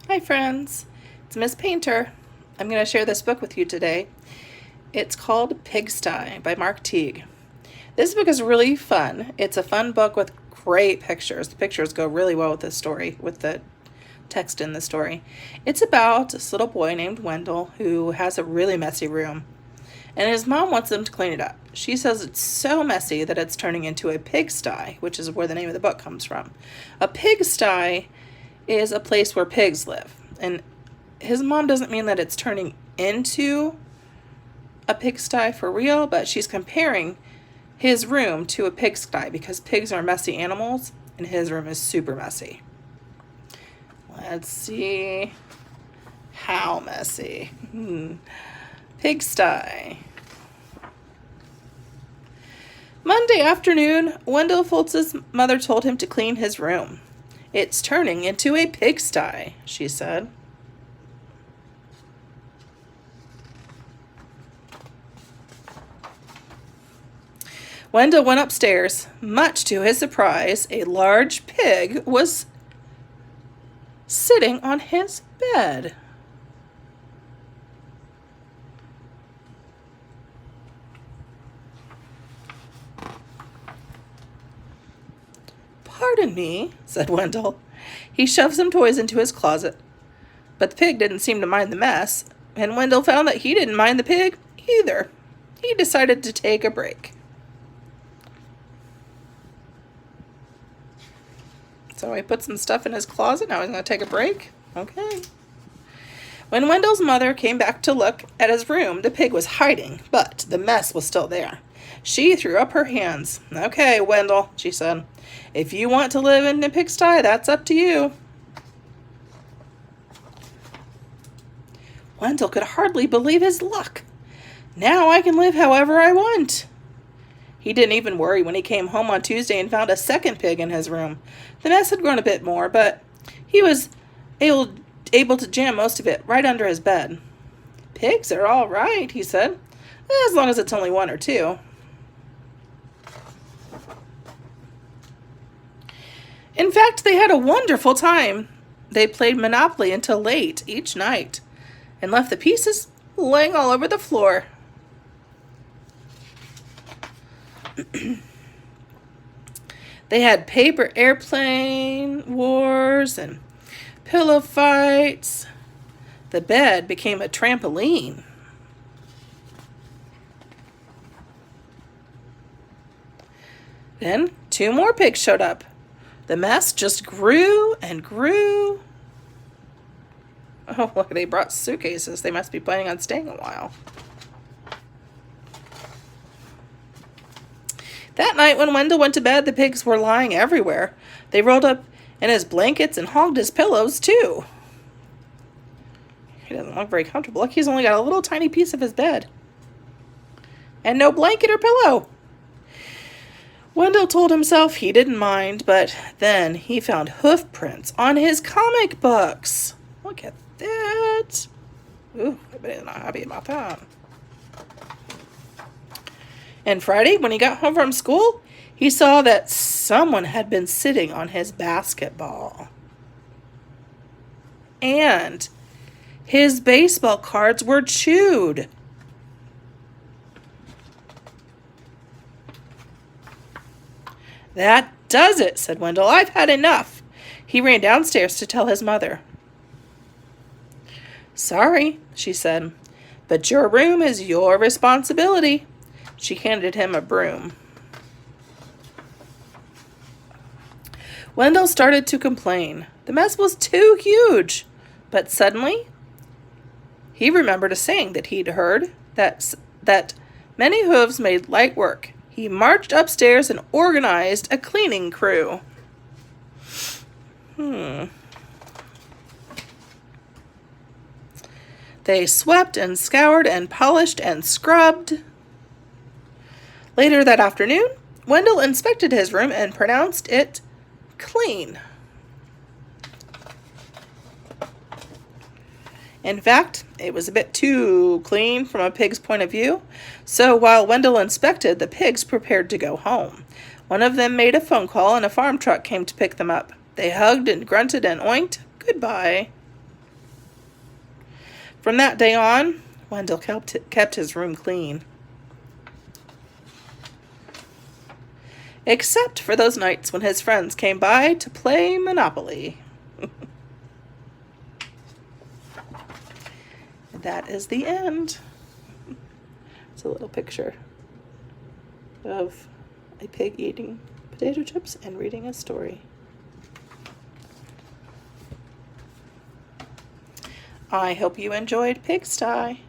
Hi friends, it's Miss Painter. I'm going to share this book with you today. It's called Pigsty by Mark Teague. This book is really fun. It's a fun book with great pictures. The pictures go really well with the story, with the text in the story. It's about this little boy named Wendell who has a really messy room. And his mom wants him to clean it up. She says it's so messy that it's turning into a pigsty, which is where the name of the book comes from. A pigsty is a place where pigs live. And his mom doesn't mean that it's turning into a pigsty for real, but she's comparing his room to a pigsty because pigs are messy animals and his room is super messy. Let's see how messy. Pigsty. Monday afternoon, Wendell Foltz's mother told him to clean his room. It's turning into a pigsty, she said. Wendell went upstairs. Much to his surprise, a large pig was sitting on his bed. "Pardon me," said Wendell. He shoved some toys into his closet, but the pig didn't seem to mind the mess, and Wendell found that he didn't mind the pig either. He decided to take a break. So he put some stuff in his closet. Now he's going to take a break. Okay. When Wendell's mother came back to look at his room, the pig was hiding, but the mess was still there. She threw up her hands. "Okay, Wendell," she said. "If you want to live in a pigsty, that's up to you." Wendell could hardly believe his luck. Now I can live however I want. He didn't even worry when he came home on Tuesday and found a second pig in his room. The mess had grown a bit more, but he was able to jam most of it right under his bed. "Pigs are all right," he said, "as long as it's only one or two." In fact, they had a wonderful time. They played Monopoly until late each night and left the pieces laying all over the floor. They had paper airplane wars and pillow fights. The bed became a trampoline. Then 2 more pigs showed up. The mess just grew and grew. Oh, look, they brought suitcases. They must be planning on staying a while. That night when Wendell went to bed, the pigs were lying everywhere. They rolled up in his blankets and hogged his pillows, too. He doesn't look very comfortable. Look, he's only got a little tiny piece of his bed. And no blanket or pillow. Wendell told himself he didn't mind, but then he found hoof prints on his comic books. Look at that. Ooh, everybody's not happy about that. And Friday, when he got home from school, he saw that someone had been sitting on his basketball. And his baseball cards were chewed. "That does it," said Wendell. "I've had enough." He ran downstairs to tell his mother. "Sorry," she said, "but your room is your responsibility." She handed him a broom. Wendell started to complain. The mess was too huge. But suddenly, he remembered a saying that he'd heard, that many hooves made light work. He marched upstairs and organized a cleaning crew. They swept and scoured and polished and scrubbed. Later that afternoon, Wendell inspected his room and pronounced it clean. In fact, it was a bit too clean from a pig's point of view, so while Wendell inspected, the pigs prepared to go home. One of them made a phone call and a farm truck came to pick them up. They hugged and grunted and oinked goodbye. From that day on, Wendell kept his room clean. Except for those nights when his friends came by to play Monopoly. And that is the end. It's a little picture of a pig eating potato chips and reading a story. I hope you enjoyed Pigsty.